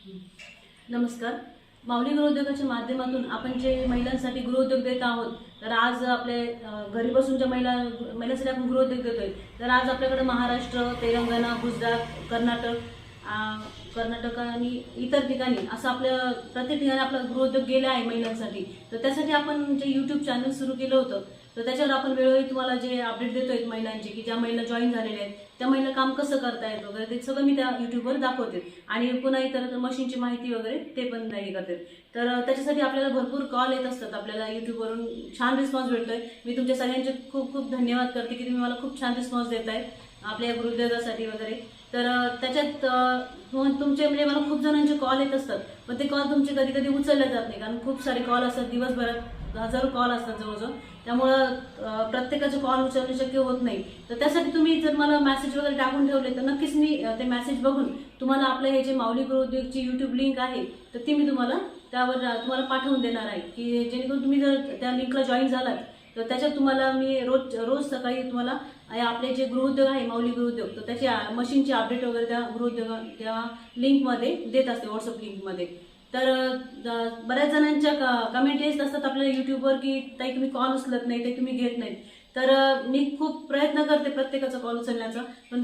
नमस्कार. माऊली गृहोद्योगाच्या माध्यमातून आपण जे महिलांसाठी गृहोद्योग देत आहोत, तर आज आपले घरी बसून ज्या महिलांसाठी आपण गृहोद्योग देतोय, तर आज आपल्याकडे महाराष्ट्र, तेलंगणा, गुजरात, कर्नाटक आणि इतर ठिकाणी असं आपल्या प्रत्येक ठिकाणी आपला गृहोद्योग गेला आहे महिलांसाठी. तर त्यासाठी आपण जे यूट्यूब चॅनल सुरू केलं होतं, तर त्याच्यावर आपण वेळोवेळी तुम्हाला जे अपडेट देतोय महिलांचे, की ज्या महिला जॉईन झालेल्या आहेत त्या महिला काम कसं करतायत वगैरे, ते सगळं मी त्या यूट्यूबवर दाखवते. आणि पुन्हा इतर मशीनची माहिती वगैरे ते पण नाही करते. तर त्याच्यासाठी आपल्याला भरपूर कॉल येत असतात. आपल्याला यूट्यूबवरून छान रिस्पॉन्स भेटतोय. मी तुमच्या सगळ्यांचे खूप खूप धन्यवाद करते की तुम्ही मला खूप छान रिस्पॉन्स देताय आपल्या गृहोद्योगासाठी वगैरे. तर त्याच्यात तुमचे म्हणजे मला खूप जणांचे कॉल येत असतात, पण ते कॉल तुमचे कधी कधी उचलले जात नाही, कारण खूप सारे कॉल असतात. दिवसभरात हजारो कॉल असतात जवळजवळ. त्यामुळं प्रत्येकाचे कॉल उचलणे शक्य होत नाही. तर त्यासाठी तुम्ही जर मला मेसेज वगैरे टाकून ठेवले, तर नक्कीच मी ते मेसेज बघून तुम्हाला आपलं हे जे माऊली गृहोद्योगची यूट्यूब लिंक आहे, तर ती मी तुम्हाला तुम्हाला पाठवून देणार आहे, की जेणेकरून तुम्ही जर त्या लिंकला जॉईन झालात, तर त्याच्यात तुम्हाला मी रोज सकाळी तुम्हाला आपले जे गृहोद्योग आहे माऊली गृहोद्योग, तर त्याची मशीनची अपडेट वगैरे त्या लिंकमध्ये देत असते, व्हॉट्सअप लिंकमध्ये. तर बऱ्याच जणांच्या कमेंट येत असतात आपल्या यूट्यूबवर, की ताई तुम्ही कॉल उचलत नाही, ते तुम्ही घेत नाहीत. तर मी खूप प्रयत्न करते प्रत्येकाचा कॉल उचलण्याचा, पण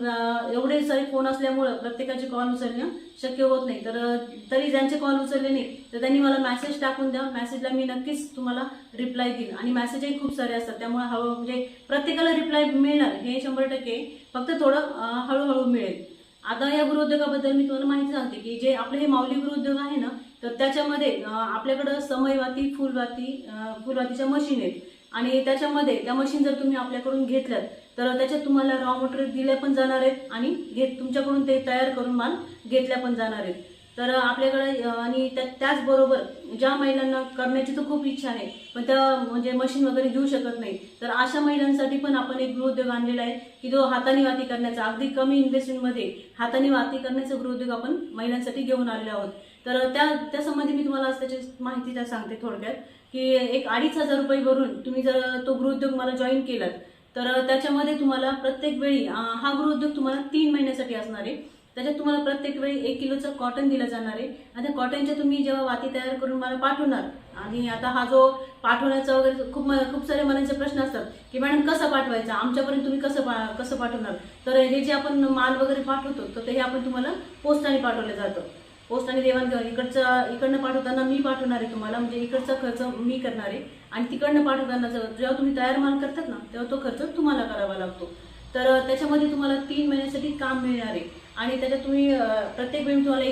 एवढे सारे फोन असल्यामुळं प्रत्येकाचे कॉल उचलणं शक्य होत नाही. तर तरी ज्यांचे कॉल उचलले नाही, तर त्यांनी मला मेसेज टाकून द्या. मेसेजला मी नक्कीच तुम्हाला रिप्लाय देईन. आणि मेसेजही खूप सारे असतात, त्यामुळे म्हणजे प्रत्येकाला रिप्लाय मिळणार हे 100%. फक्त थोडं हळूहळू मिळेल. आता या गृहोद्योगाबद्दल मी तुम्हाला माहिती सांगते, की जे आपले हे माऊली गृहोद्योग आहे ना, तर त्याच्यामध्ये आपल्याकडं समयवाती, फुलवातीच्या मशीन आहेत. आणि त्याच्यामध्ये त्या मशीन जर तुम्ही आपल्याकडून घेतल्यात, तर त्याच्यात तुम्हाला रॉ मटेरियल दिल्या पण जाणार आहेत आणि तुमच्याकडून ते तयार करून माल घेतल्या पण जाणार आहेत. तर आपल्याकडे आणि त्याचबरोबर ज्या महिलांना करण्याची तर खूप इच्छा आहे, पण त्या म्हणजे मशीन वगैरे घेऊ शकत नाही, तर अशा महिलांसाठी पण आपण एक गृहोद्योग आणलेला आहे, की जो हाताने वाती करण्याचा, अगदी कमी इन्व्हेस्टमेंटमध्ये हाताने वाती करण्याचा गृहोद्योग आपण महिलांसाठी घेऊन आलेलो आहोत. तर त्यासंबंधी मी तुम्हाला त्याची माहिती सांगते थोडक्यात, की एक 2,500 रुपये भरून तुम्ही जर तो गृहोद्योग मला जॉईन केलात, तर त्याच्यामध्ये तुम्हाला प्रत्येक वेळी हा गृहोद्योग तुम्हाला 3 महिन्यासाठी असणार आहे. त्याच्यात तुम्हाला प्रत्येक वेळी 1 किलोचं कॉटन दिलं जाणार आहे. आणि त्या कॉटनच्या तुम्ही जेव्हा वाती तयार करून मला पाठवणार, आणि आता हा जो पाठवण्याचा वगैरे खूप सारे मुलांचे प्रश्न असतात, की मॅडम कसं पाठवायचा, आमच्यापर्यंत तुम्ही कसं पाठवणार. तर हे जे आपण माल वगैरे पाठवतो, तर ते आपण तुम्हाला पोस्टाने पाठवलं जातं. पोस्टाने देवाणघेवाण इकडनं पाठवताना मी पाठवणार आहे तुम्हाला, म्हणजे इकडचा खर्च मी करणार आहे. आणि तिकडनं पाठवताना जेव्हा तुम्ही तयार माल करतात ना, तेव्हा तो खर्च तुम्हाला करावा लागतो. तर त्याच्यामध्ये तुम्हाला 3 महिन्यासाठी काम मिळणार आहे. आणि त्याच्यात तुम्ही प्रत्येक वेळी तुम्हाला